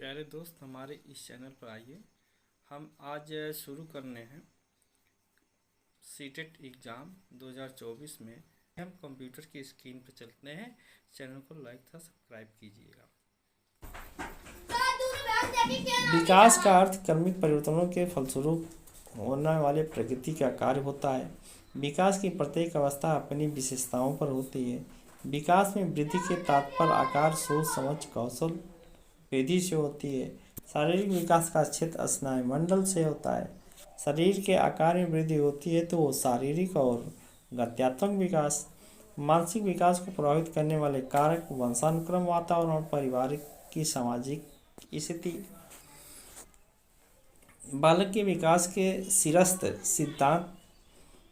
प्यारे दोस्त, हमारे इस चैनल पर आइए। हम आज शुरू करने हैं सीटेट एग्ज़ाम 2024 में। हम कंप्यूटर की स्क्रीन पर चलते हैं। चैनल को लाइक तथा सब्सक्राइब कीजिएगा। विकास का अर्थ क्रमिक परिवर्तनों के फलस्वरूप होने वाले प्रगति का कार्य होता है। विकास की प्रत्येक अवस्था अपनी विशेषताओं पर होती है। विकास में वृद्धि के तात्पर्य आकार, सोच, समझ, कौशल वृद्धि से होती है। शारीरिक विकास का क्षेत्र स्नायुमंडल से होता है। शरीर के आकार में वृद्धि होती है तो वो शारीरिक और गत्यात्मक विकास। मानसिक विकास को प्रभावित करने वाले कारक वंशानुक्रम, वातावरण, पारिवारिक की सामाजिक स्थिति। बालक के विकास के सिरस्थ सिद्धांत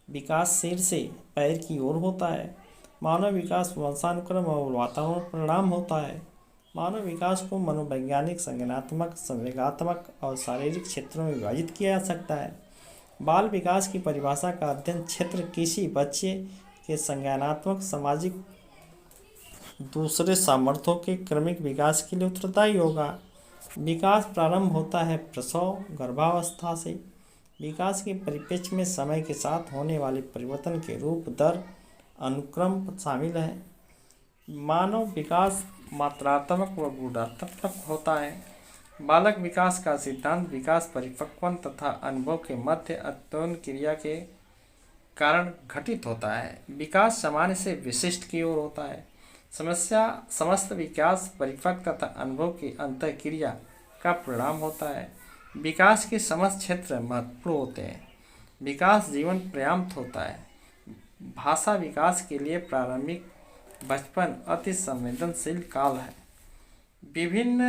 विकास सिर से पैर की ओर होता है। मानव विकास वंशानुक्रम और वातावरण परिणाम होता है। मानव विकास को मनोवैज्ञानिक, संज्ञानात्मक, संवेगात्मक और शारीरिक क्षेत्रों में विभाजित किया जा सकता है। बाल विकास की परिभाषा का अध्ययन क्षेत्र किसी बच्चे के संज्ञानात्मक, सामाजिक दूसरे सामर्थ्यों के क्रमिक विकास के लिए उत्तरदायी होगा। विकास प्रारंभ होता है प्रसव, गर्भावस्था से। विकास के परिप्रेक्ष्य में समय के साथ होने वाले परिवर्तन के रूप, दर, अनुक्रम शामिल है। मानव विकास मात्रात्मक व गुणात्मक होता है। बालक विकास का सिद्धांत विकास परिपक्वन तथा अनुभव के मध्य अत्यंत क्रिया के कारण घटित होता है। विकास सामान्य से विशिष्ट की ओर होता है। समस्त विकास परिपक्व तथा अनुभव की अंतःक्रिया का परिणाम होता है। विकास के समस्त क्षेत्र महत्वपूर्ण होते हैं। विकास जीवन पर्यंत होता है। भाषा विकास के लिए प्रारंभिक बचपन अति संवेदनशील काल है। विभिन्न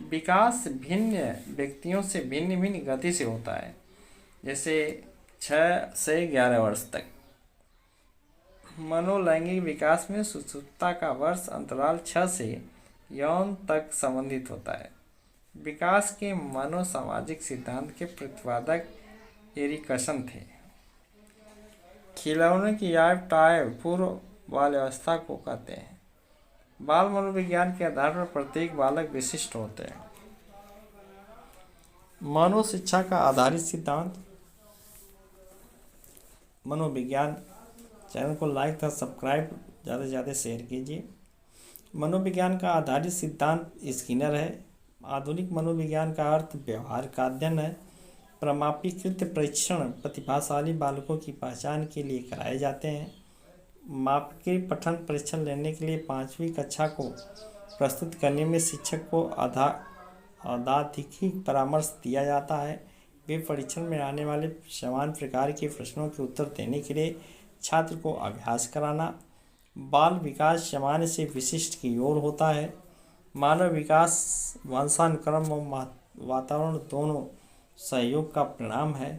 विकास भिन्न व्यक्तियों से भिन्न भिन्न गति से होता है। जैसे 6 से 11 वर्ष तक। मनोलैंगिक विकास में सुसुप्तता का वर्ष अंतराल 6 से यौन तक संबंधित होता है। विकास के मनोसामाजिक सिद्धांत के प्रतिपादक एरिकसन थे। खिलौने की आयु टाय पूर्व बाल्यावस्था को कहते हैं। बाल मनोविज्ञान के आधार पर प्रत्येक बालक विशिष्ट होते हैं। मनोशिक्षा का आधारित सिद्धांत। मनोविज्ञान चैनल को लाइक तथा सब्सक्राइब ज़्यादा से ज़्यादा शेयर कीजिए। मनोविज्ञान का आधारित सिद्धांत स्किनर है। आधुनिक मनोविज्ञान का अर्थ व्यवहार का अध्ययन है। प्रमापीकृत परीक्षण प्रतिभाशाली बालकों की पहचान के लिए कराए जाते हैं। मापकीय पठन परीक्षण लेने के लिए 5वीं कक्षा को प्रस्तुत करने में शिक्षक को अधाधिक परामर्श दिया जाता है। वे परीक्षण में आने वाले समान प्रकार के प्रश्नों के उत्तर देने के लिए छात्र को अभ्यास कराना। बाल विकास सामान्य से विशिष्ट की ओर होता है। मानव विकास वंशानुक्रम और वातावरण दोनों सहयोग का परिणाम है।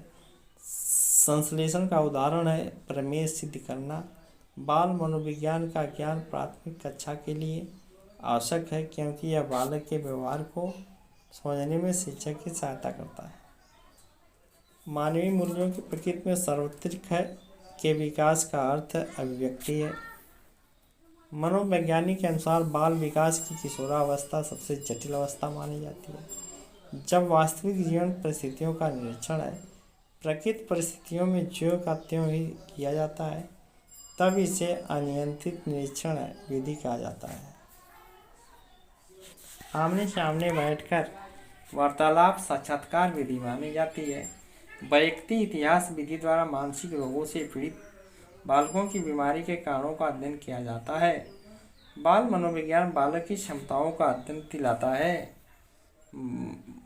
संश्लेषण का उदाहरण है प्रमेय सिद्ध करना। बाल मनोविज्ञान का ज्ञान प्राथमिक कक्षा के लिए आवश्यक है क्योंकि यह बालक के व्यवहार को समझने में शिक्षक की सहायता करता है। मानवीय मूल्यों की प्रकृति में सार्वत्रिक है के विकास का अर्थ अभिव्यक्ति है। मनोवैज्ञानिक के अनुसार बाल विकास की किशोरावस्था सबसे जटिल अवस्था मानी जाती है। जब वास्तविक जीवन परिस्थितियों का निरीक्षण है, प्रकृति परिस्थितियों में ज्यों का त्यों ही किया जाता है, तब इसे अनियंत्रित निरीक्षण विधि कहा जाता है। आमने सामने बैठकर वार्तालाप साक्षात्कार विधि मानी जाती है। वैयक्तिक इतिहास विधि द्वारा मानसिक रोगों से पीड़ित बालकों की बीमारी के कारणों का अध्ययन किया जाता है। बाल मनोविज्ञान बालक की क्षमताओं का अध्ययन दिलाता है।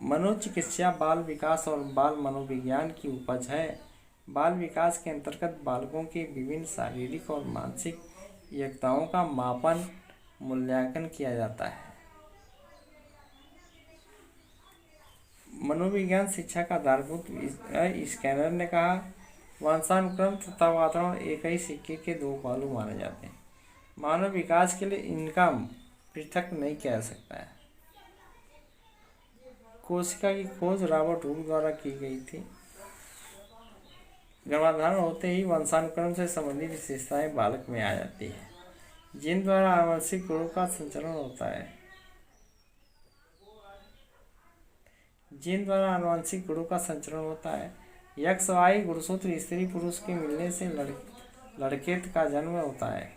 मनोचिकित्सा बाल विकास और बाल मनोविज्ञान की उपज है। बाल विकास के अंतर्गत बालकों के विभिन्न शारीरिक और मानसिक योग्यताओं का मापन, मूल्यांकन किया जाता है। मनोविज्ञान शिक्षा का आधारभूत स्किनर ने कहा, वंशानुक्रम तथा वातावरण एक ही सिक्के के दो पहलू माने जाते हैं। मानव विकास के लिए इनका पृथक नहीं किया जा सकता है। कोशिका की खोज रॉबर्ट हुक द्वारा की गई थी। गर्भाधारण होते ही वंशानुक्रम से संबंधित विशेषताएं बालक में आ जाती है, जिन द्वारा आनुवंशिक गुणों का संचरण होता है। जीन द्वारा आनुवंशिक गुणों का संचरण होता है। XY गुणसूत्र स्त्री पुरुष के मिलने से लड़के का जन्म होता है।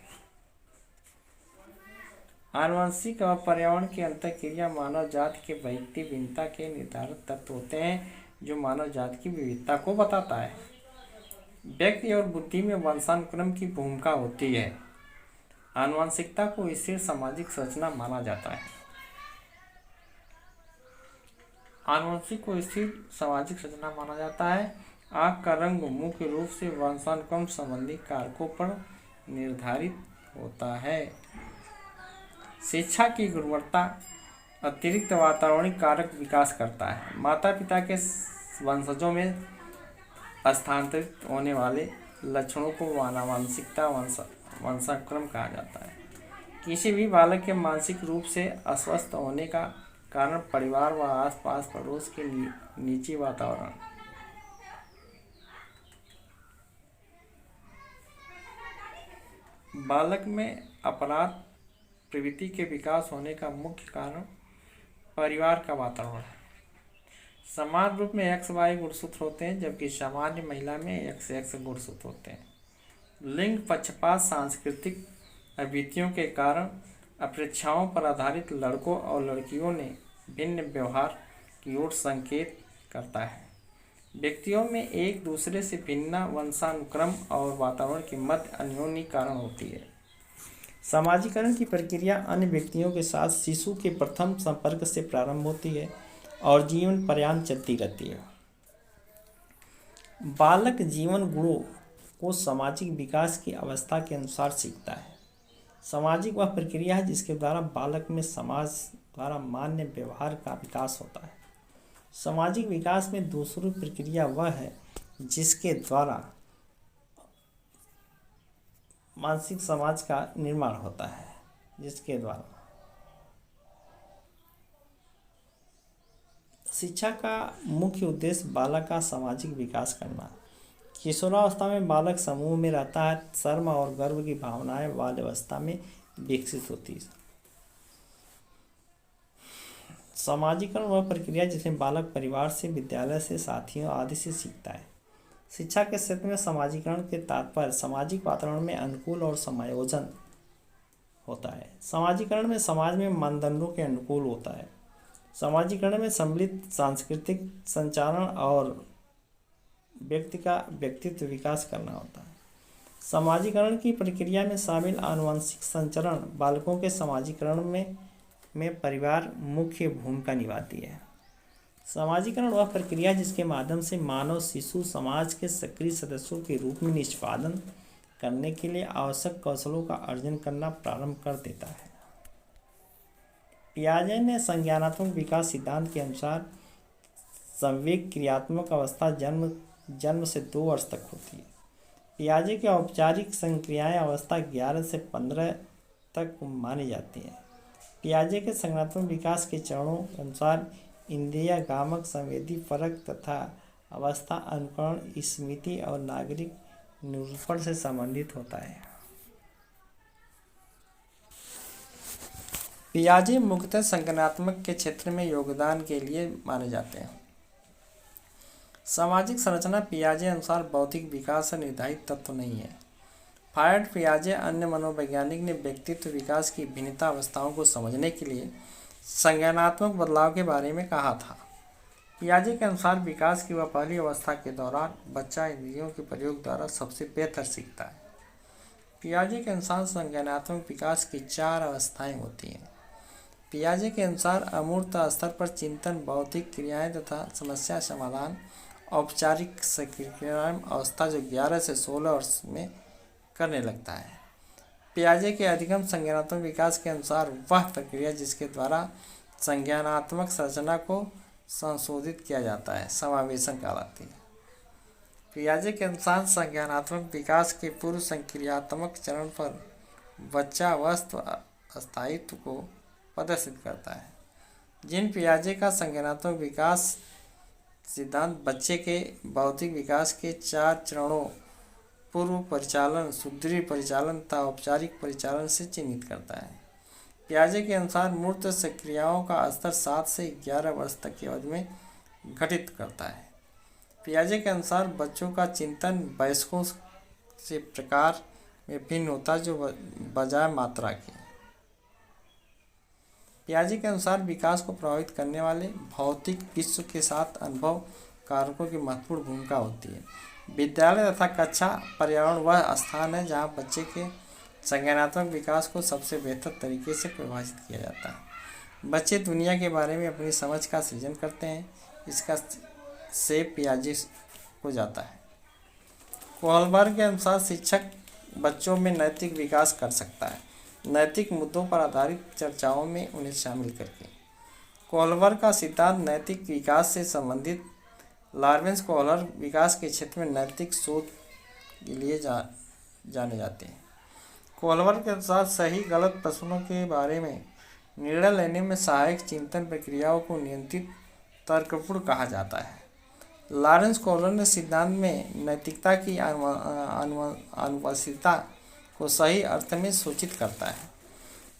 आनुवंशिक और पर्यावरण की अंतःक्रिया मानव जाति के व्यक्ति भिन्नता के निर्धारक तत्व होते हैं जो मानव जाति की विविधता को बताता है। व्यक्ति और बुद्धि में वंशानुक्रम की भूमिका होती है। आनुवंशिकता को स्थिर सामाजिक संरचना माना जाता है। आनुवंशिक को स्थिर सामाजिक संरचना माना जाता है। आंख का रंग मुख्य रूप से वंशानुक्रम संबंधी कारकों पर निर्धारित होता है। शिक्षा की गुणवत्ता अतिरिक्त वातावरणिक कारक विकास करता है। माता पिता के वंशजों में स्थानांतरित होने वाले लक्षणों को आनुवंशिकता वंशानुक्रम कहा जाता है। किसी भी बालक के मानसिक रूप से अस्वस्थ होने का कारण परिवार व आसपास पड़ोस के निजी वातावरण। बालक में अपराध प्रवृत्ति के विकास होने का मुख्य कारण परिवार का वातावरण है। समान रूप में XY गुणसूत्र होते हैं जबकि सामान्य महिला में XX गुणसूत्र होते हैं। लिंग पक्षपात सांस्कृतिक आवृत्तियों के कारण अपेक्षाओं पर आधारित लड़कों और लड़कियों ने भिन्न व्यवहार की ओर संकेत करता है। व्यक्तियों में एक दूसरे से भिन्न वंशानुक्रम और वातावरण के मध्य अन्योन्य कारण होती है। सामाजिकरण की प्रक्रिया अन्य व्यक्तियों के साथ शिशु के प्रथम संपर्क से प्रारंभ होती है और जीवन पर्यंत चलती रहती है। बालक जीवन गुणों को सामाजिक विकास की अवस्था के अनुसार सीखता है। सामाजिक वह प्रक्रिया है जिसके द्वारा बालक में समाज द्वारा मान्य व्यवहार का विकास होता है। सामाजिक विकास में दूसरी प्रक्रिया वह है जिसके द्वारा मानसिक समाज का निर्माण होता है। जिसके द्वारा शिक्षा का मुख्य उद्देश्य बालक का सामाजिक विकास करना। किशोरावस्था में बालक समूह में रहता है। शर्म और गर्व की भावनाएं बाल्यावस्था में विकसित होती है। सामाजिकरण वह प्रक्रिया जिसमें बालक परिवार से, विद्यालय से, साथियों आदि से सीखता है। शिक्षा के क्षेत्र में सामाजिकरण के तात्पर्य सामाजिक वातावरण में अनुकूल और समायोजन होता है। सामाजिकरण में समाज में मानदंडों के अनुकूल होता है। सामाजिकरण में सम्मिलित सांस्कृतिक संचारण और व्यक्ति का व्यक्तित्व विकास करना होता है। सामाजिकरण की प्रक्रिया में शामिल आनुवंशिक संचरण बालकों के सामाजिकरण में परिवार मुख्य भूमिका निभाती है। सामाजिकरण वह प्रक्रिया जिसके माध्यम से मानव शिशु समाज के सक्रिय सदस्यों के रूप में निष्पादन करने के लिए आवश्यक कौशलों का अर्जन करना प्रारंभ कर देता है। पियाजे ने संज्ञानात्मक विकास सिद्धांत के अनुसार संवेग क्रियात्मक अवस्था जन्म से 2 वर्ष तक होती है। पियाजे की औपचारिक संक्रियाएं अवस्था 11 से 15 तक मानी जाती हैं। पियाजे के संज्ञानात्मक विकास के चरणों के अनुसार इंद्रिय गामक संवेदी परक तथा अवस्था अनुकरण स्मृति और नागरिक निरूपण से संबंधित होता है। पियाजे मुख्यतः संज्ञानात्मक के क्षेत्र में योगदान के लिए माने जाते हैं। सामाजिक संरचना पियाजे अनुसार बौद्धिक विकास से निर्धारित तत्व नहीं है। फ्रायड पियाजे अन्य मनोवैज्ञानिक ने व्यक्तित्व विकास की भिन्नता अवस्थाओं को समझने के लिए संज्ञानात्मक बदलाव के बारे में कहा था। पियाजे के अनुसार विकास की वह पहली अवस्था के दौरान बच्चा इंद्रियों के प्रयोग द्वारा सबसे बेहतर सीखता है। पियाजे के अनुसार संज्ञानात्मक विकास की 4 अवस्थाएं होती हैं। पियाजे के अनुसार अमूर्त स्तर पर चिंतन, बौद्धिक क्रियाएं तथा समस्या समाधान औपचारिक सक्रियण अवस्था जो 11 से 16 वर्ष में करने लगता है। पियाजे के अधिगम संज्ञानात्मक विकास के अनुसार वह प्रक्रिया जिसके द्वारा संज्ञानात्मक संरचना को संशोधित किया जाता है समावेशन कहलाती है। पियाजे के अनुसार संज्ञानात्मक विकास के पूर्व संक्रियात्मक चरण पर बच्चा वस्तु स्थायित्व को प्रदर्शित करता है। जिन पियाजे का संज्ञानात्मक विकास सिद्धांत बच्चे के बौद्धिक विकास के 4 चरणों पूर्व परिचालन, सुदृढ़ परिचालन तथा औपचारिक परिचालन से चिन्हित करता है। पियाजे के अनुसार मूर्त सक्रियाओं का स्तर 7 से 11 वर्ष तक की अवधि में घटित करता है। पियाजे के अनुसार बच्चों का चिंतन वयस्कों से प्रकार में भिन्न होता है, जो बजाय मात्रा के। पियाजे के अनुसार विकास को प्रभावित करने वाले भौतिक विश्व के साथ अनुभव कारकों की महत्वपूर्ण भूमिका होती है। विद्यालय तथा कक्षा पर्यावरण वह स्थान है जहाँ बच्चे के संज्ञानात्मक विकास को सबसे बेहतर तरीके से परिभाषित किया जाता है। बच्चे दुनिया के बारे में अपनी समझ का सृजन करते हैं। इसका से पियाजे हो जाता है। कोहलबर्ग के अनुसार शिक्षक बच्चों में नैतिक विकास कर सकता है, नैतिक मुद्दों पर आधारित चर्चाओं में उन्हें शामिल करके। कोहलबर्ग का सिद्धांत नैतिक विकास से संबंधित लॉरेंस कोहलर विकास के क्षेत्र में नैतिक शोध के लिए जाने जाते हैं। कोहलबर्ग के अनुसार सही गलत प्रश्नों के बारे में निर्णय लेने में सहायक चिंतन प्रक्रियाओं को नियंत्रित तर्कपूर्ण कहा जाता है। लॉरेंस कोहलर ने सिद्धांत में नैतिकता की अनुपस्थिति को सही अर्थ में सूचित करता है।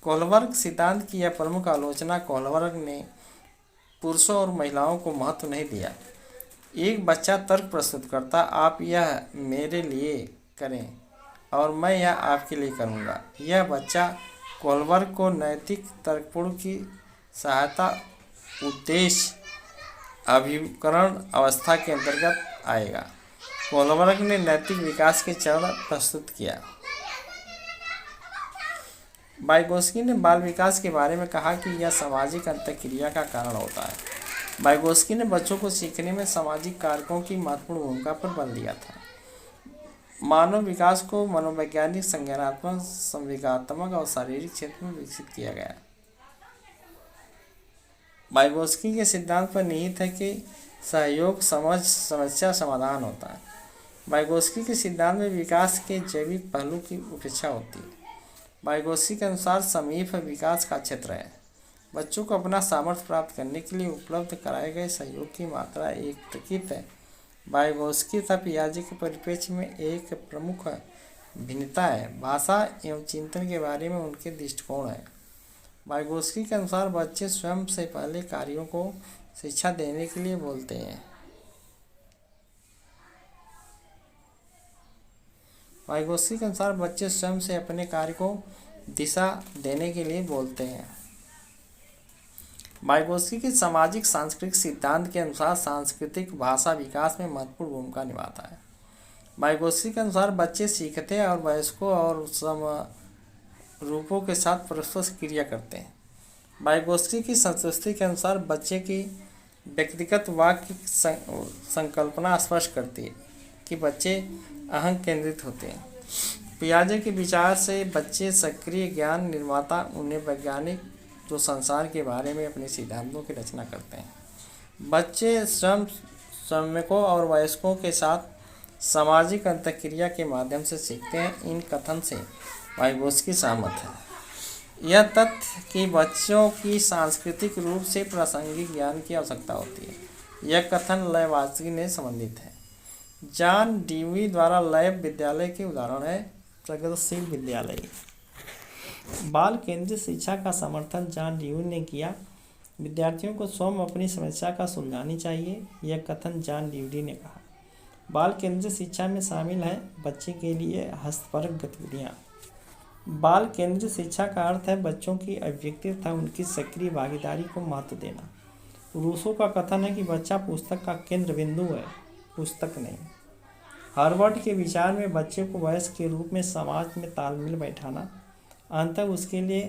कोहलबर्ग सिद्धांत की यह प्रमुख आलोचना कोहलबर्ग ने पुरुषों और महिलाओं को महत्व नहीं दिया। एक बच्चा तर्क प्रस्तुत करता, आप यह मेरे लिए करें और मैं यह आपके लिए करूँगा। यह बच्चा कोहलबर्ग को नैतिक तर्कपूर्ण की सहायता उद्देश्य अभिकरण अवस्था के अंतर्गत आएगा। कोहलबर्ग ने नैतिक विकास के चरण प्रस्तुत किया। वाइगोत्स्की ने बाल विकास के बारे में कहा कि यह सामाजिक अंतःक्रिया का कारण होता है। वाइगोत्स्की ने बच्चों को सीखने में सामाजिक कारकों की महत्वपूर्ण भूमिका पर बल दिया था। मानव विकास को मनोवैज्ञानिक, संज्ञानात्मक, संवेगात्मक और शारीरिक क्षेत्र में विकसित किया गया। वाइगोत्स्की के सिद्धांत पर निहित है कि सहयोग, समझ, समस्या समाधान होता है। वाइगोत्स्की के सिद्धांत में विकास के जैविक पहलू की उपेक्षा होती है। वाइगोत्स्की के अनुसार समीप विकास का क्षेत्र है। बच्चों को अपना सामर्थ्य प्राप्त करने के लिए उपलब्ध कराए गए सहयोग की मात्रा एक प्रकृत है। वाइगोत्स्की तथा पियाजे के परिप्रेक्ष्य में एक प्रमुख भिन्नता है। भाषा एवं चिंतन के बारे में उनके दृष्टिकोण है। वाइगोत्स्की के अनुसार बच्चे स्वयं से पहले कार्यों को शिक्षा देने के लिए बोलते हैं। वाइगोत्स्की के अनुसार बच्चे स्वयं से अपने कार्य को दिशा देने के लिए बोलते हैं। वाइगोत्स्की के सामाजिक सांस्कृतिक सिद्धांत के अनुसार सांस्कृतिक भाषा विकास में महत्वपूर्ण भूमिका निभाता है। वाइगोत्स्की के अनुसार बच्चे सीखते हैं और वयस्कों और समरूपों के साथ परस्पर क्रिया करते हैं। वाइगोत्स्की की संतुष्टि के अनुसार बच्चे की व्यक्तिगत वाक्य संकल्पना स्पष्ट करती है कि बच्चे अहं केंद्रित होते हैं। पियाजे के विचार से बच्चे सक्रिय ज्ञान निर्माता, उन्हें वैज्ञानिक जो संसार के बारे में अपने सिद्धांतों की रचना करते हैं। बच्चे स्वयं श्रमिकों और वयस्कों के साथ सामाजिक अंतःक्रिया के माध्यम से सीखते हैं। इन कथन से वाइगोत्स्की सहमत है। यह तथ्य कि बच्चों की सांस्कृतिक रूप से प्रासंगिक ज्ञान की आवश्यकता होती है, यह कथन लयवात्स्की ने संबंधित है। जॉन डेवी द्वारा लैब विद्यालय के उदाहरण है। प्रगतिशील विद्यालय। बाल केंद्रित शिक्षा का समर्थन जॉन डेवी ने किया। विद्यार्थियों को स्वयं अपनी समस्या का सुलझानी चाहिए, यह कथन जॉन डेवी ने कहा। बाल केंद्रित शिक्षा में शामिल है बच्चे के लिए हस्तपरक गतिविधियाँ। बाल केंद्रित शिक्षा का अर्थ है बच्चों की अभिव्यक्ति तथा उनकी सक्रिय भागीदारी को महत्व देना। रूसो का कथन है कि बच्चा पुस्तक का केंद्र बिंदु है, पुस्तक नहीं। हार्वर्ड के विचार में बच्चे को वयस्क के रूप में समाज में तालमेल बैठाना, अंततः उसके लिए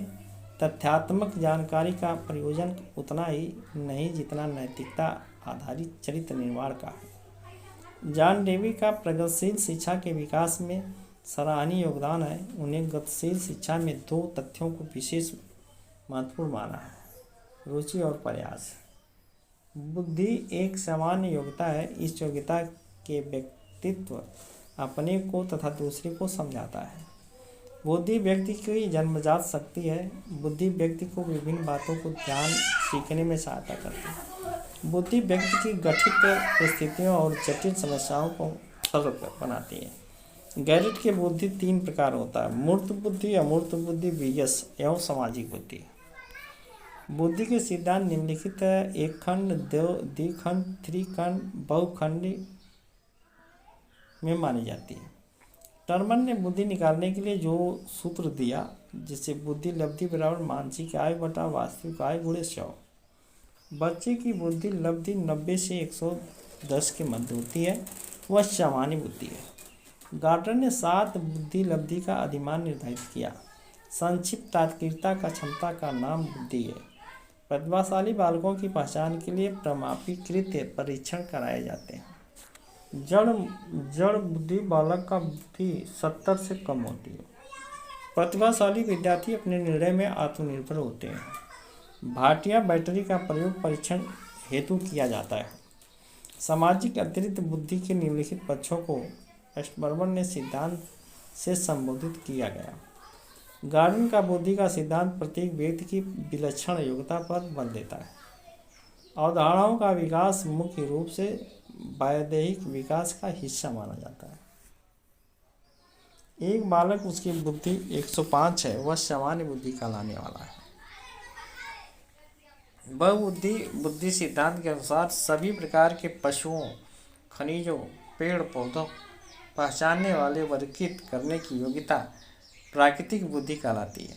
तथ्यात्मक जानकारी का प्रयोजन उतना ही नहीं जितना नैतिकता आधारित चरित्र निर्माण का है। जॉन डेवी का प्रगतिशील शिक्षा के विकास में सराहनीय योगदान है। उन्हें गतिशील शिक्षा में दो तथ्यों को विशेष महत्वपूर्ण माना है, रुचि और प्रयास। बुद्धि एक सामान्य योग्यता है। इस योग्यता के व्यक्तित्व अपने को तथा दूसरे को समझाता है। बुद्धि व्यक्ति की जन्मजात शक्ति है। बुद्धि व्यक्ति को विभिन्न बातों को ध्यान सीखने में सहायता करती है। बुद्धि व्यक्ति की गठित परिस्थितियों और जटिल समस्याओं को सरल बनाती है। गैरेट की बुद्धि 3 प्रकार होता है: मूर्त बुद्धि, अमूर्त बुद्धि, बीजस एवं सामाजिक बुद्धि। बुद्धि के सिद्धांत निम्नलिखित एक खंड, द्विखंड, त्रिखंड, बहुखंडी में मानी जाती है। टर्मन ने बुद्धि निकालने के लिए जो सूत्र दिया, जिसे बुद्धि लब्धि बराबर मानसिक आयु बटा वास्तविक आयु गुणे 100। बच्चे की बुद्धि लब्धि 90 से 110 के मध्य होती है, वह सामान्य बुद्धि है। गार्डनर ने 7 बुद्धि लब्धि का अधिमान निर्धारित किया। संक्षिप्त तात्कालिकता का क्षमता का नाम बुद्धि है। प्रतिभाशाली बालकों की पहचान के लिए प्रमाणीकृत परीक्षण कराए जाते हैं। जड़ बुद्धि बालक का बुद्धि 70 से कम होती है। प्रतिभाशाली विद्यार्थी अपने निर्णय में आत्मनिर्भर होते हैं। भाटिया बैटरी का प्रयोग परीक्षण हेतु किया जाता है। सामाजिक अतिरिक्त बुद्धि के निम्नलिखित पक्षों को एस्टबर्मन ने सिद्धांत से संबोधित किया गया। गार्डन का बुद्धि का सिद्धांत प्रत्येक व्यक्ति की विलक्षण योग्यता पर बल देता है। अवधारणाओं का विकास मुख्य रूप से वैदेहिक विकास का हिस्सा माना जाता है। एक बालक उसकी बुद्धि 105 है, वह सामान्य बुद्धि कहलाने वाला है। बहुबुद्धि बुद्धि सिद्धांत के अनुसार सभी प्रकार के पशुओं, खनिजों, पेड़ पौधों पहचानने वाले वर्गीकृत करने की योग्यता प्राकृतिक बुद्धि कहलाती है।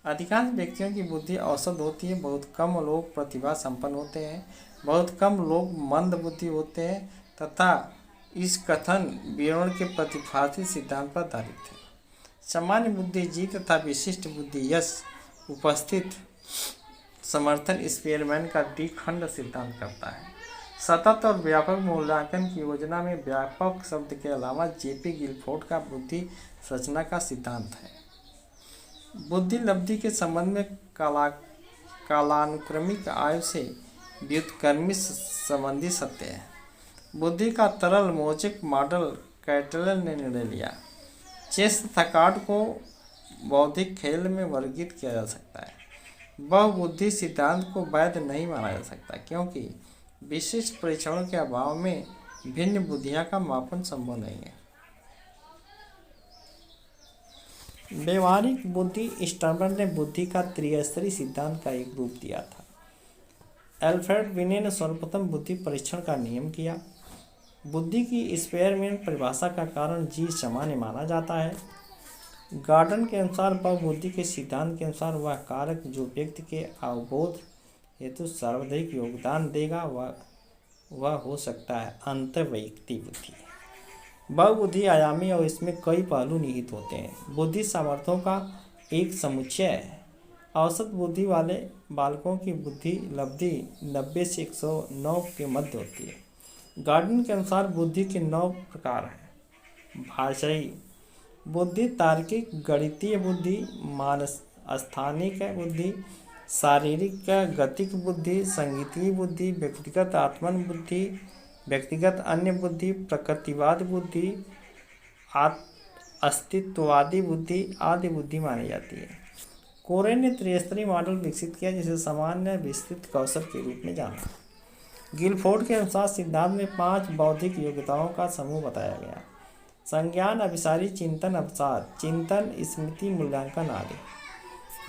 अधिकांश व्यक्तियों की बुद्धि औसत होती है। बहुत कम लोग प्रतिभा संपन्न होते हैं, बहुत कम लोग मंद बुद्धि होते हैं तथा इस कथन विवरण के प्रतिभासी सिद्धांत पर आधारित है। सामान्य बुद्धि जीत तथा विशिष्ट बुद्धि यश उपस्थित समर्थन स्पीयरमैन का द्विखंड सिद्धांत करता है। सतत और व्यापक मूल्यांकन की योजना में व्यापक शब्द के अलावा जेपी गिलफोर्ड का बुद्धि संरचना का सिद्धांत है। बुद्धि लब्धि के संबंध में कालानुक्रमिक आयु से व्युत्क्रमित संबंधी सत्य है। बुद्धि का तरल मौलिक मॉडल कैटल ने निर्णय लिया। चेस तथा कार्ड को बौद्धिक खेल में वर्गीकृत किया जा सकता है। बहुबुद्धि सिद्धांत को वैध नहीं माना जा सकता क्योंकि विशिष्ट परीक्षणों के अभाव में भिन्न बुद्धियां का मापन संभव नहीं है। व्यवहारिक बुद्धि स्टर्मन ने बुद्धि का त्रिस्तरीय सिद्धांत का एक रूप दिया था। एल्फ्रेड विने ने सर्वप्रथम बुद्धि परीक्षण का नियम किया। बुद्धि की स्पीयरमैन परिभाषा का कारण जी सामान्य माना जाता है। गार्डन के अनुसार बहुबुद्धि के सिद्धांत के अनुसार वह कारक जो व्यक्ति के अवबोध हेतु सर्वाधिक योगदान देगा वह हो सकता है अंतर्वैयक्तिक बुद्धि। बहुबुद्धि आयामी और इसमें कई पहलू निहित होते हैं। बुद्धि सामर्थ्यों का एक समुच्चय है। औसत बुद्धि वाले बालकों की बुद्धि लब्धि 90 से 109 के मध्य होती है। गार्डन के अनुसार बुद्धि के 9 प्रकार हैं। भाषाई बुद्धि, तार्किक गणितीय बुद्धि, स्थानिक बुद्धि, शारीरिक गतिक बुद्धि, संगीतीय बुद्धि, व्यक्तिगत आत्मन बुद्धि, व्यक्तिगत अन्य बुद्धि, प्रकृतिवाद बुद्धि, अस्तित्ववादी बुद्धि आदि बुद्धि मानी जाती है। कोरेन ने त्रिस्तरीय मॉडल विकसित किया जिसे सामान्य विस्तृत कौशल के रूप में जाना। गिलफोर्ड के अनुसार सिद्धांत में 5 बौद्धिक योग्यताओं का समूह बताया गया। संज्ञान, अभिसारी, चिंतन, अवसाद, चिंतन, स्मृति, मूल्यांकन आदि।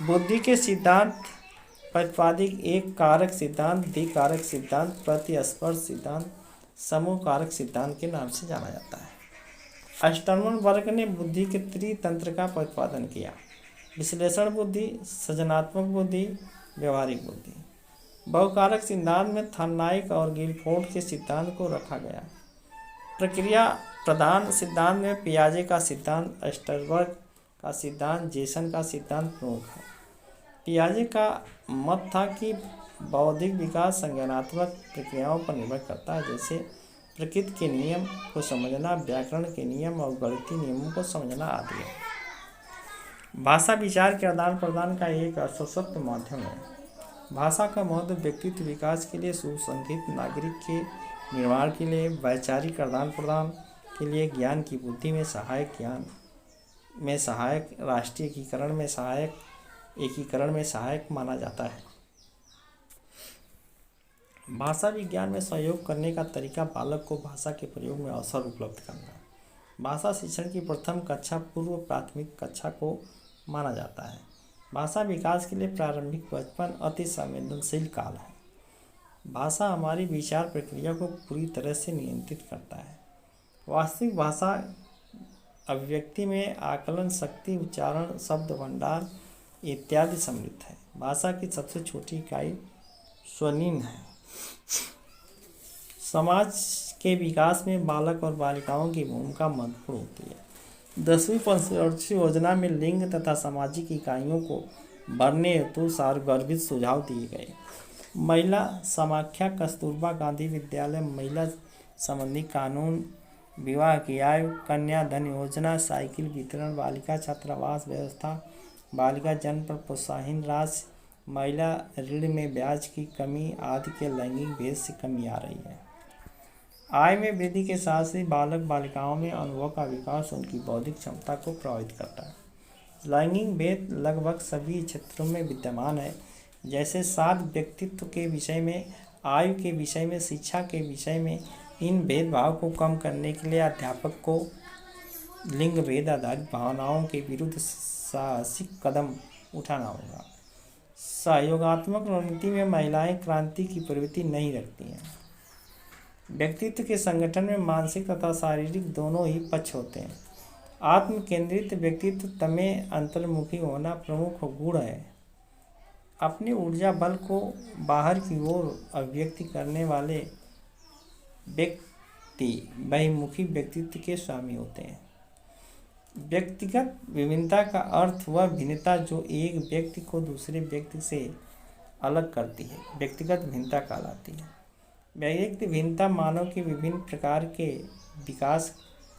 बुद्धि के सिद्धांत प्रतिपादिक एक कारक सिद्धांत, द्विकारक सिद्धांत, प्रतिस्पर्श सिद्धांत, समूह कारक सिद्धांत के नाम से जाना जाता है। स्टर्मन वर्ग ने बुद्धि के त्रितंत्र का प्रतिपादन किया। विश्लेषण बुद्धि, सृजनात्मक बुद्धि, व्यवहारिक बुद्धि। बहुकारक सिद्धांत में थॉर्नडाइक और गिलफोर्ड के सिद्धांत को रखा गया। प्रक्रिया प्रधान सिद्धांत में पियाजे का सिद्धांत, स्टर्नबर्ग का सिद्धांत, जेसन का सिद्धांत प्रमुख है। पियाजे का मत था कि बौद्धिक विकास संज्ञानात्मक प्रक्रियाओं पर निर्भर करता है, जैसे प्रकृति के नियम को समझना, व्याकरण के नियम और गणितीय नियमों को समझना आदि है। भाषा विचार के आदान प्रदान का एक सशक्त माध्यम है। भाषा का महत्व व्यक्तित्व विकास के लिए, सुसंगठित नागरिक के निर्माण के लिए, वैचारिक आदान प्रदान के लिए, ज्ञान की बुद्धि में सहायक, राष्ट्रीय एकीकरण में सहायक माना जाता है। भाषा विज्ञान में सहयोग करने का तरीका बालक को भाषा के प्रयोग में अवसर उपलब्ध करना। भाषा शिक्षण की प्रथम कक्षा पूर्व प्राथमिक कक्षा को माना जाता है। भाषा विकास के लिए प्रारंभिक बचपन अति संवेदनशील काल है। भाषा हमारी विचार प्रक्रिया को पूरी तरह से नियंत्रित करता है। वास्तविक भाषा अभिव्यक्ति में आकलन शक्ति, उच्चारण, शब्द भंडार इत्यादि सम्मिलित है। भाषा की सबसे छोटी इकाई स्वनिम है। समाज के विकास में बालक और बालिकाओं की भूमिका महत्वपूर्ण होती है। 10वीं पंचवर्षीय योजना में लिंग तथा सामाजिक इकाइयों को भरने हेतु सारगर्भित सुझाव दिए गए। महिला समाख्या, कस्तूरबा गांधी विद्यालय, महिला संबंधी कानून, विवाह की आयु, कन्या धन योजना, साइकिल वितरण, बालिका छात्रावास व्यवस्था, बालिका जन्म पर प्रोत्साहन राशि, महिला ऋण में ब्याज की कमी आदि के लैंगिक भेद से कमी आ रही है। आय में वृद्धि के साथ ही बालक बालिकाओं में अनुभव का विकास उनकी बौद्धिक क्षमता को प्रभावित करता है। लैंगिक भेद लगभग सभी क्षेत्रों में विद्यमान है, जैसे सात व्यक्तित्व के विषय में, आयु के विषय में, शिक्षा के विषय में। इन भेदभाव को कम करने के लिए अध्यापक को लिंग भेद आधारित भावनाओं के विरुद्ध साहसिक कदम उठाना होगा। सहयोगात्मक रणनीति में महिलाएं क्रांति की प्रवृत्ति नहीं रखती हैं। व्यक्तित्व के संगठन में मानसिक तथा शारीरिक दोनों ही पक्ष होते हैं। आत्म केंद्रित व्यक्तित्व में अंतर्मुखी होना प्रमुख गुण है। अपने ऊर्जा बल को बाहर की ओर अभिव्यक्ति करने वाले व्यक्ति बहिर्मुखी व्यक्तित्व के स्वामी होते हैं। व्यक्तिगत विभिन्नता का अर्थ वह भिन्नता जो एक व्यक्ति को दूसरे व्यक्ति से अलग करती है, व्यक्तिगत भिन्नता कहलाती है। व्यक्तिगत भिन्नता मानव के विभिन्न प्रकार के विकास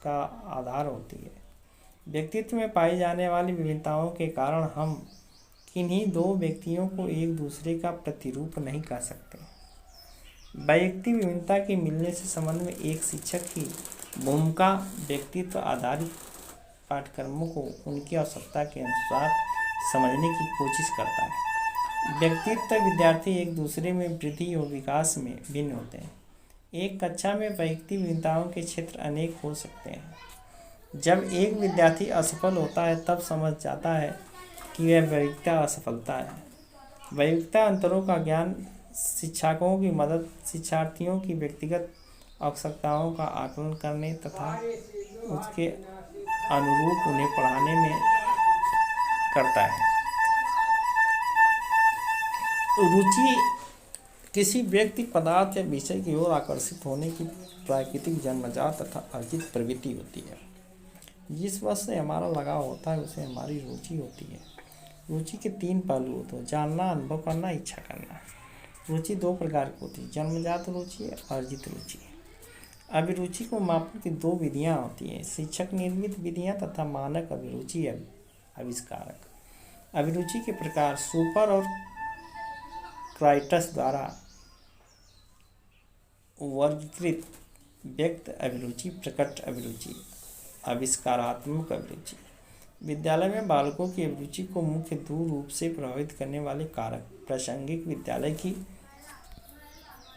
का आधार होती है। व्यक्तित्व में पाई जाने वाली विभिन्नताओं के कारण हम किन्हीं दो व्यक्तियों को एक दूसरे का प्रतिरूप नहीं कर सकते। वैयक्तिक विभिन्नता के मिलने से संबंध में एक शिक्षक की भूमिका व्यक्तित्व आधारित पाठ्यक्रमों को उनकी आवश्यकता के अनुसार समझने की कोशिश करता है। व्यक्तित्व विद्यार्थी एक दूसरे में वृद्धि और विकास में भिन्न होते हैं। एक कक्षा में वैयक्तिक विभिन्नताओं के क्षेत्र अनेक हो सकते हैं। जब एक विद्यार्थी असफल होता है तब समझ जाता है कि वह वैयक्तिक असफलता है। वैयक्तिक अंतरों का ज्ञान शिक्षकों की मदद शिक्षार्थियों की व्यक्तिगत आवश्यकताओं का आकलन करने तथा उसके अनुरूप उन्हें पढ़ाने में करता है। रुचि किसी व्यक्ति, पदार्थ या विषय की ओर आकर्षित होने की प्राकृतिक जन्मजात तथा अर्जित प्रवृत्ति होती है। जिस वस्तु से हमारा लगाव होता है उसे हमारी रुचि होती है। रुचि के तीन पहलू होते हैं: जानना, अनुभव करना, इच्छा करना। रुचि दो प्रकार की होती है: जन्मजात रुचि, अर्जित रुचि। अभिरुचि को मापने की दो विधियां होती हैं: शिक्षक निर्मित विधियां तथा मानक अभिरुचि आविष्कारक। अभिरुचि के प्रकार: सुपर और क्राइटस द्वारा वर्गीकृत व्यक्त अभिरुचि, प्रकट अभिरुचि, आविष्कारात्मक अभिरुचि। विद्यालय में बालकों की अभिरुचि को मुख्य दो रूप से प्रभावित करने वाले कारक: प्रासंगिक विद्यालय की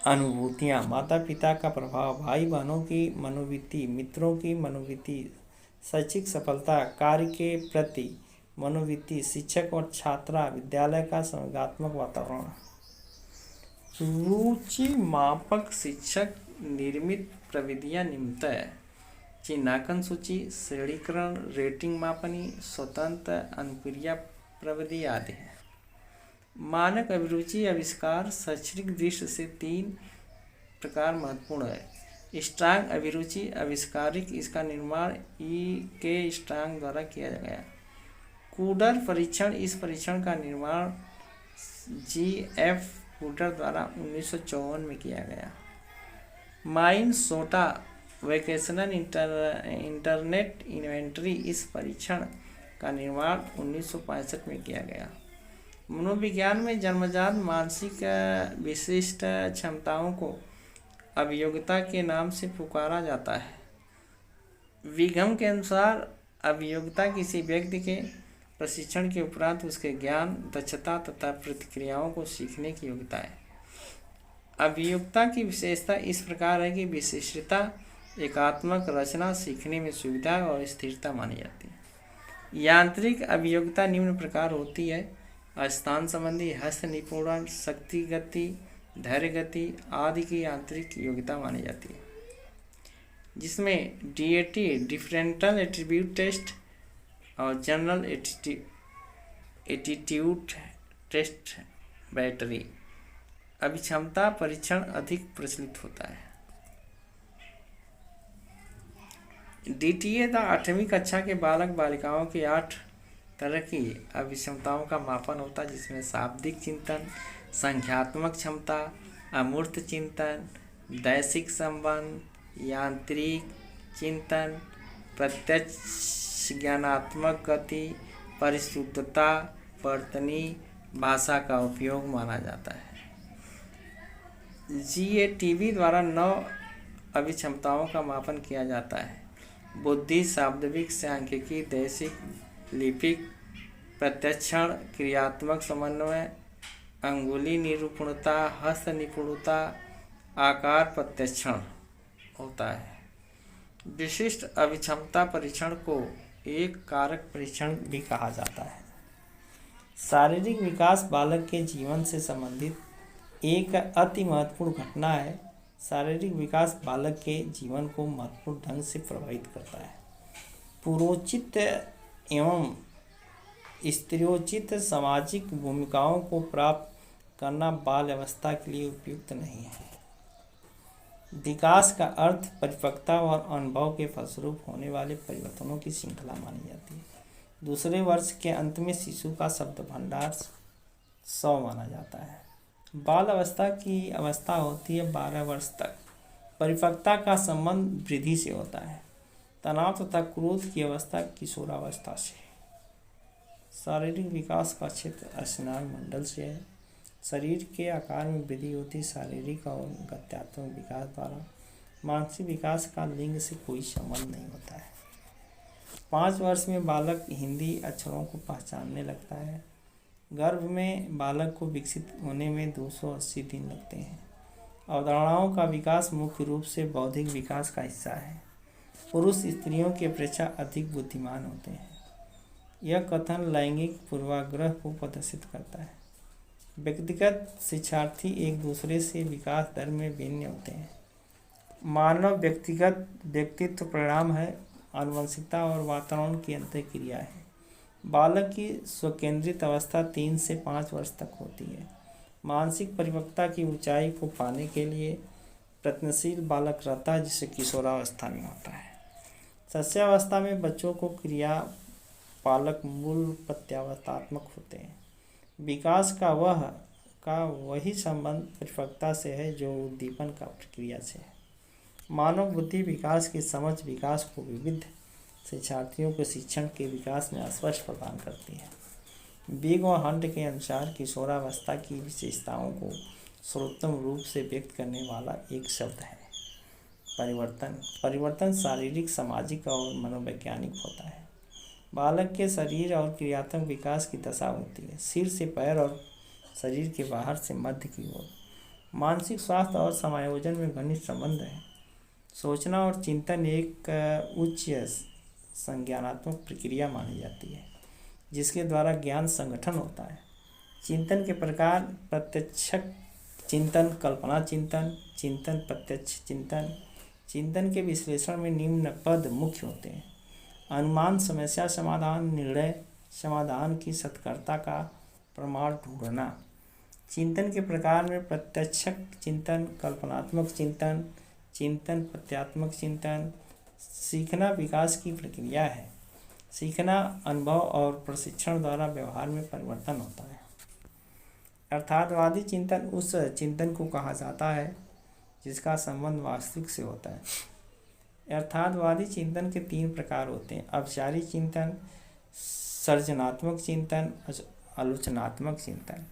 अनुभूतियाँ, माता पिता का प्रभाव, भाई बहनों की मनोवृत्ति, मित्रों की मनोवृत्ति, शैक्षिक सफलता, कार्य के प्रति मनोवृत्ति, शिक्षक और छात्रा, विद्यालय का संवेगात्मक वातावरण। रुचि मापक शिक्षक निर्मित प्रविधियाँ निम्नतः है: चिन्हांकन सूची, श्रेणीकरण, रेटिंग मापनी, स्वतंत्र अनुक्रिया प्रविधि आदि है। मानक अभिरुचि आविष्कार शैक्षणिक दृष्टि से तीन प्रकार महत्वपूर्ण है: स्ट्रांग अभिरुचि आविष्कारिक, इसका निर्माण के स्ट्रांग द्वारा किया गया। कूडर परीक्षण, इस परीक्षण का निर्माण G.F. कूडर द्वारा 1954 में किया गया। माइनसोटा वोकेशनल इंटरनेट इन्वेंटरी, इस परीक्षण का निर्माण 1965 में किया गया। मनोविज्ञान में जन्मजात मानसिक विशिष्ट क्षमताओं को अभियोग्यता के नाम से पुकारा जाता है। विघम के अनुसार अभियोग्यता किसी व्यक्ति के प्रशिक्षण के उपरांत उसके ज्ञान, दक्षता तथा प्रतिक्रियाओं को सीखने की योग्यता है। अभियोग्यता की विशेषता इस प्रकार है कि विशिष्टता, एकात्मक रचना, सीखने में सुविधा और स्थिरता मानी जाती है। यांत्रिक अभियोग्यता निम्न प्रकार होती है: स्थान संबंधी हस्त निपुणता, शक्ति गति, धैर्य गति आदि की आंतरिक योग्यता मानी जाती है, जिसमें DAT डिफरेंशियल एट्रीब्यूट टेस्ट और जनरल एटीट्यूड टेस्ट बैटरी अभिक्षमता परीक्षण अधिक प्रचलित होता है। DTA 8वीं कक्षा के बालक बालिकाओं की 8 तरह की अभिक्षमताओं का मापन होता है, जिसमें शाब्दिक चिंतन, संख्यात्मक क्षमता, अमूर्त चिंतन, दैशिक संबंध, यांत्रिक चिंतन, प्रत्यक्ष ज्ञानात्मक गति, परिशुद्धता, वर्तनी भाषा का उपयोग माना जाता है। GATV द्वारा 9 अभिक्षमताओं का मापन किया जाता है। बुद्धि, शाब्दिक, सांख्यिकी, दैशिक, लिपिक, प्रत्यक्षण, क्रियात्मक समन्वय, अंगुली निपुणता, हस्त निपुणता, आकार प्रत्यक्षण होता है। विशिष्ट अभिक्षमता परीक्षण को एक कारक परीक्षण भी कहा जाता है। शारीरिक विकास बालक के जीवन से संबंधित एक अति महत्वपूर्ण घटना है। शारीरिक विकास बालक के जीवन को महत्वपूर्ण ढंग से प्रभावित करता है। पुरोचित एवं स्त्रियोचित सामाजिक भूमिकाओं को प्राप्त करना बाल अवस्था के लिए उपयुक्त नहीं है। विकास का अर्थ परिपक्वता और अनुभव के फलस्वरूप होने वाले परिवर्तनों की श्रृंखला मानी जाती है। दूसरे वर्ष के अंत में शिशु का शब्द भंडार 100 माना जाता है। बाल अवस्था की अवस्था होती है 12 वर्ष तक। परिपक्वता का संबंध वृद्धि से होता है। तनाव तथा क्रोध की अवस्था किशोरावस्था से। शारीरिक विकास का क्षेत्र स्नायु मंडल से है। शरीर के आकार में वृद्धि होती शारीरिक और गत्यात्मक विकास द्वारा। मानसिक विकास का लिंग से कोई संबंध नहीं होता है। 5 वर्ष में बालक हिंदी अक्षरों को पहचानने लगता है। गर्भ में बालक को विकसित होने में 280 दिन लगते हैं। अवधारणाओं का विकास मुख्य रूप से बौद्धिक विकास का हिस्सा है। पुरुष स्त्रियों की अपेक्षा अधिक बुद्धिमान होते हैं। यह कथन लैंगिक पूर्वाग्रह को प्रदर्शित करता है। व्यक्तिगत शिक्षार्थी एक दूसरे से विकास दर में भिन्न होते हैं। मानव व्यक्तिगत व्यक्तित्व परिणाम है, आनुवंशिकता और वातावरण की अंतःक्रिया है। बालक की स्वकेंद्रित अवस्था 3 से 5 वर्ष तक होती है। मानसिक परिपक्वता की ऊंचाई को पाने के लिए प्रयत्नशील बालक रहता है, जिसे किशोरावस्था में होता है। शस्यावस्था में बच्चों को क्रिया पालक मूल प्रत्यावर्तात्मक होते हैं। विकास का वही संबंध परिपक्वता से है जो उद्दीपन का प्रक्रिया से है। मानव बुद्धि विकास की समझ विकास को विविध शिक्षार्थियों के शिक्षण के विकास में स्पष्ट प्रदान करती है। बिग और हंट के अनुसार किशोरावस्था की विशेषताओं को सर्वोत्तम रूप से व्यक्त करने वाला एक शब्द है परिवर्तन। परिवर्तन शारीरिक, सामाजिक और मनोवैज्ञानिक होता है। बालक के शरीर और क्रियात्मक विकास की दशा होती है, सिर से पैर और शरीर के बाहर से मध्य की ओर। मानसिक स्वास्थ्य और समायोजन में घनिष्ठ संबंध है। सोचना और चिंतन एक उच्च संज्ञानात्मक प्रक्रिया मानी जाती है, जिसके द्वारा ज्ञान संगठन होता है। चिंतन के प्रकार प्रत्यक्ष चिंतन, कल्पना चिंतन, चिंतन प्रत्यक्ष चिंतन। चिंतन के विश्लेषण में निम्न पद मुख्य होते हैं: अनुमान, समस्या समाधान, निर्णय समाधान की सत्कर्ता का प्रमाण ढूंढना। चिंतन के प्रकार में प्रत्यक्ष चिंतन, कल्पनात्मक चिंतन, चिंतन प्रत्यात्मक चिंतन। सीखना विकास की प्रक्रिया है। सीखना अनुभव और प्रशिक्षण द्वारा व्यवहार में परिवर्तन होता है। यथार्थवादी चिंतन उस चिंतन को कहा जाता है जिसका संबंध वास्तविक से होता है। यथार्थवादी चिंतन के 3 प्रकार होते हैं: औपचारिक चिंतन, सृजनात्मक चिंतन, आलोचनात्मक चिंतन।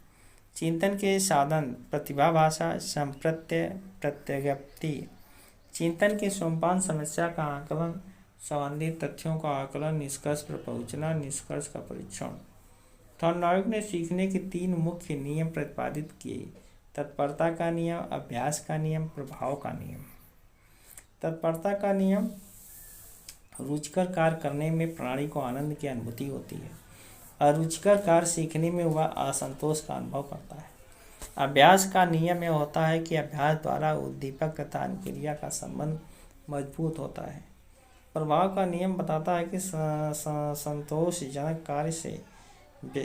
चिंतन के साधन: प्रतिभा, भाषा, संप्रत्यय, प्रत्यज्ञप्ति। चिंतन के सोपान: समस्या का आकलन, संबंधित तथ्यों का आकलन, निष्कर्ष पर पहुंचना, निष्कर्ष का परीक्षण। थॉर्नडाइक ने सीखने के 3 मुख्य नियम प्रतिपादित किए: तत्परता का नियम, अभ्यास का नियम, प्रभाव का नियम। तत्परता का नियम: रुचिकर कार्य करने में प्राणी को आनंद की अनुभूति होती है। अरुचिकर कार्य सीखने में वह असंतोष का अनुभव करता है। अभ्यास का नियम यह होता है कि अभ्यास द्वारा उद्दीपक तथा अनुक्रिया का संबंध मजबूत होता है। प्रभाव का नियम बताता है कि संतोषजनक कार्य से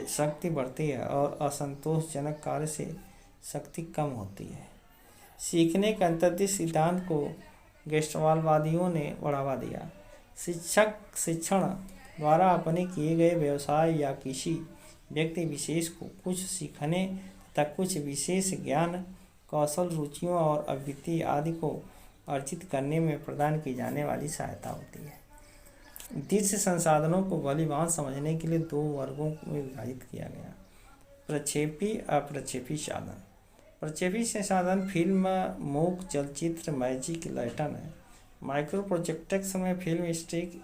शक्ति बढ़ती है और असंतोषजनक कार्य से शक्ति कम होती है। सीखने के अंतर्दृष्टि सिद्धांत को गेस्टवालवादियों ने बढ़ावा दिया। शिक्षक शिक्षण द्वारा अपने किए गए व्यवसाय या किसी व्यक्ति विशेष को कुछ सीखने तथा कुछ विशेष ज्ञान, कौशल, रुचियों और अभिवृत्ति आदि को अर्जित करने में प्रदान की जाने वाली सहायता होती है। दृश्य संसाधनों को भलीभांति समझने के लिए दो वर्गों में विभाजित किया गया: प्रक्षेपी, अप्रक्षेपी साधन। प्रक्षेपी संसाधन फिल्म, मूक, चलचित्र, मैजिक लैंटर्न है। माइक्रो प्रोजेक्टर में फिल्म स्टिक,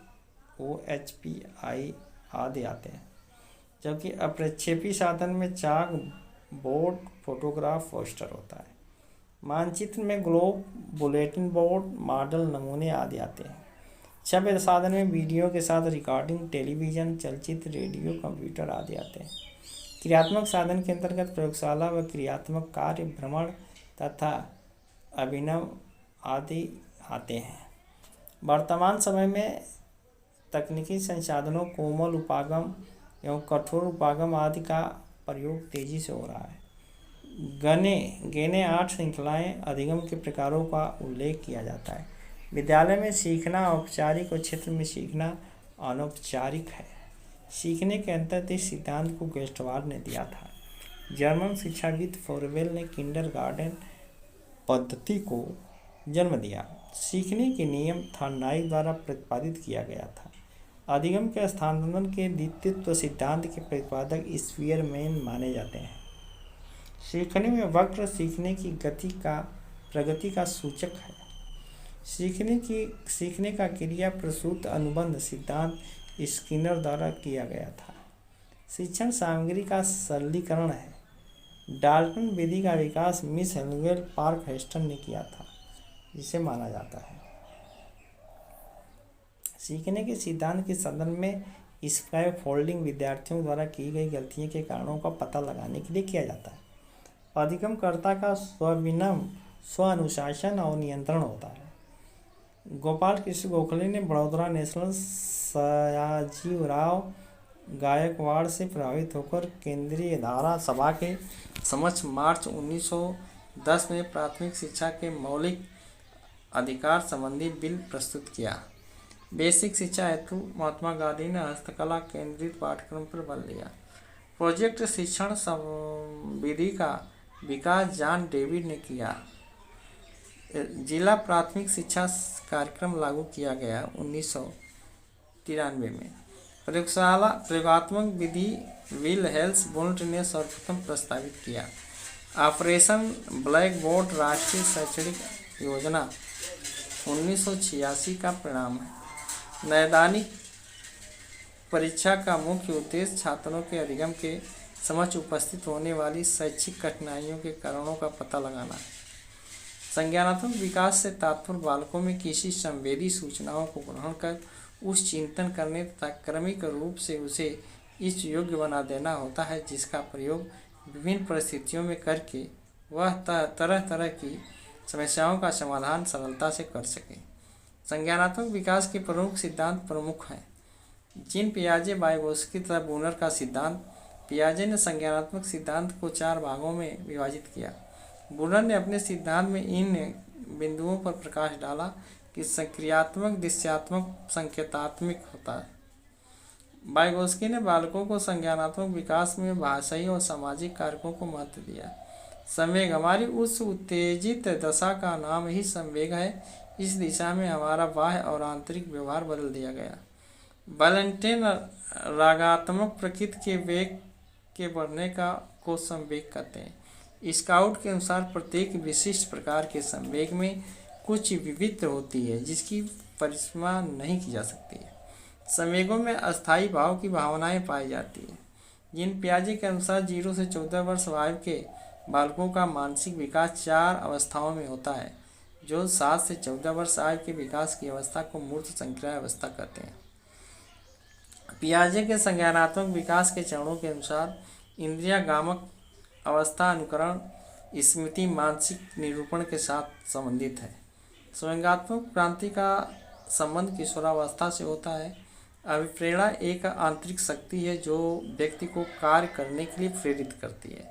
OHPI आदि आते हैं, जबकि अप्रक्षेपी साधन में चाक, बोर्ड, फोटोग्राफ, पोस्टर होता है। मानचित्र में ग्लोब, बुलेटिन बोर्ड, मॉडल, नमूने आदि आते हैं। छवि साधन में वीडियो के साथ रिकॉर्डिंग, टेलीविज़न, चलचित्र, रेडियो, कंप्यूटर आदि आते हैं। क्रियात्मक साधन के अंतर्गत प्रयोगशाला व क्रियात्मक कार्य, भ्रमण तथा अभिनव आदि आते हैं। वर्तमान समय में तकनीकी संसाधनों, कोमल उपागम एवं कठोर उपागम आदि का प्रयोग तेजी से हो रहा है। गेने 8 श्रृंखलाएँ अधिगम के प्रकारों का उल्लेख किया जाता है। विद्यालय में सीखना औपचारिक और क्षेत्र में सीखना अनौपचारिक है। सीखने के अंतर्दृष्टि सिद्धांत को गेस्टवाल ने दिया था। जर्मन शिक्षाविद फोरवेल ने किंडरगार्टन पद्धति को जन्म दिया। सीखने के नियम थॉर्नडाइक द्वारा प्रतिपादित किया गया था। अधिगम के स्थानांतरण के द्वितीयत्व सिद्धांत के प्रतिपादक स्पीयरमैन माने जाते हैं। सीखने में वक्र सीखने की प्रगति का सूचक है। सीखने का क्रिया प्रसूत अनुबंध सिद्धांत स्किनर द्वारा किया गया था। शिक्षण सामग्री का सरलीकरण है। डाल्टन विधि का विकास मिस हेलवेल पार्क हेस्टन ने किया था, जिसे माना जाता है। सीखने के सिद्धांत के संदर्भ में स्कैफ फोल्डिंग विद्यार्थियों द्वारा की गई गलतियों के कारणों का पता लगाने के लिए किया जाता है। अधिगमकर्ता का स्वविनम्र, स्व अनुशासन और नियंत्रण होता है। गोपाल कृष्ण गोखले ने बड़ौदा नेशनल सयाजीराव गायकवाड़ से प्रभावित होकर केंद्रीय धारा सभा के समक्ष मार्च 1910 में प्राथमिक शिक्षा के मौलिक अधिकार संबंधी बिल प्रस्तुत किया। बेसिक शिक्षा हेतु महात्मा गांधी ने हस्तकला केंद्रित पाठ्यक्रम पर बल दिया। प्रोजेक्ट शिक्षण विधि का विकास जॉन डेविड ने किया। जिला प्राथमिक शिक्षा कार्यक्रम लागू किया गया 1993 में। प्रयोगात्मक विधि विल हेल्स बुल्ट ने सर्वप्रथम प्रस्तावित किया। ऑपरेशन ब्लैक बोर्ड राष्ट्रीय शैक्षणिक योजना 1986 का परिणाम है। नैदानिक परीक्षा का मुख्य उद्देश्य छात्रों के अधिगम के समक्ष उपस्थित होने वाली शैक्षिक कठिनाइयों के कारणों का पता लगाना है। संज्ञानात्मक विकास से तात्पर्य बालकों में किसी संवेदी सूचनाओं को ग्रहण कर उस चिंतन करने तथा क्रमिक रूप से उसे इस योग्य बना देना होता है, जिसका प्रयोग विभिन्न परिस्थितियों में करके वह तरह तरह की समस्याओं का समाधान सरलता से कर सके। संज्ञानात्मक विकास के प्रमुख सिद्धांत प्रमुख हैं: जीन पियाजे, वाइगोत्स्की तथा बूनर का सिद्धांत। पियाजे ने संज्ञानात्मक सिद्धांत को 4 भागों में विभाजित किया। बूनर ने अपने सिद्धांत में इन बिंदुओं पर प्रकाश डाला कि क्रियात्मक, दृश्यात्मक, संकेतात्मक होता है। वाइगोत्स्की ने बालकों को संज्ञानात्मक विकास में भाषाई और सामाजिक कारकों को महत्व दिया। संवेग, हमारी उस उत्तेजित दशा का नाम ही संवेग है। इस दिशा में हमारा बाह्य और आंतरिक व्यवहार बदल दिया गया। वैलेंटाइन रागात्मक प्रकृति के वेग के बढ़ने को संवेग कहते हैं। स्काउट के अनुसार प्रत्येक विशिष्ट प्रकार के संवेग में कुछ विविधता होती है जिसकी परिसीमा नहीं की जा सकती है। संवेगों में अस्थायी भाव की भावनाएं पाई जाती है। जीन पियाजे के अनुसार 0 से 14 वर्ष आयु के बालकों का मानसिक विकास 4 अवस्थाओं में होता है, जो 7 से 14 वर्ष आयु के विकास की अवस्था को मूर्त संक्रिया अवस्था कहते हैं। पियाजे के संज्ञानात्मक विकास के चरणों के अनुसार इंद्रियागामक अवस्था अनुकरण स्मृति मानसिक निरूपण के साथ संबंधित है। स्वयंगात्मक क्रांति का संबंध किशोरावस्था से होता है। अभिप्रेरणा एक आंतरिक शक्ति है जो व्यक्ति को कार्य करने के लिए प्रेरित करती है।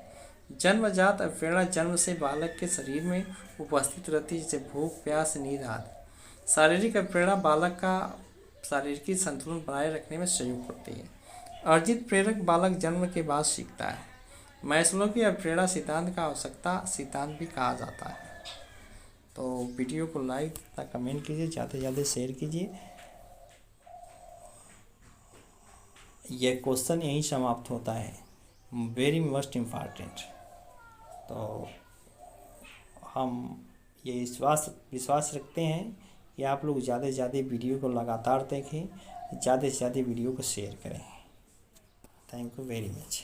जन्मजात अभिप्रेरणा जन्म से बालक के शरीर में उपस्थित रहती है, जैसे भूख, प्यास, नींद आदि। शारीरिक अभिप्रेरणा बालक का शारीरिक संतुलन बनाए रखने में सहयोग करती है। अर्जित प्रेरक बालक जन्म के बाद सीखता है। मैस्लो की अभिप्रेरणा सिद्धांत का आवश्यकता सिद्धांत भी कहा जाता है। तो वीडियो को लाइक तथा कमेंट कीजिए, ज़्यादा से ज़्यादा शेयर कीजिए। यह क्वेश्चन यहीं समाप्त होता है, वेरी मोस्ट इम्पॉर्टेंट। तो हम ये विश्वास रखते हैं कि आप लोग ज़्यादा से ज़्यादा वीडियो को लगातार देखें, ज़्यादा से ज़्यादा वीडियो को शेयर करें। Thank you very much.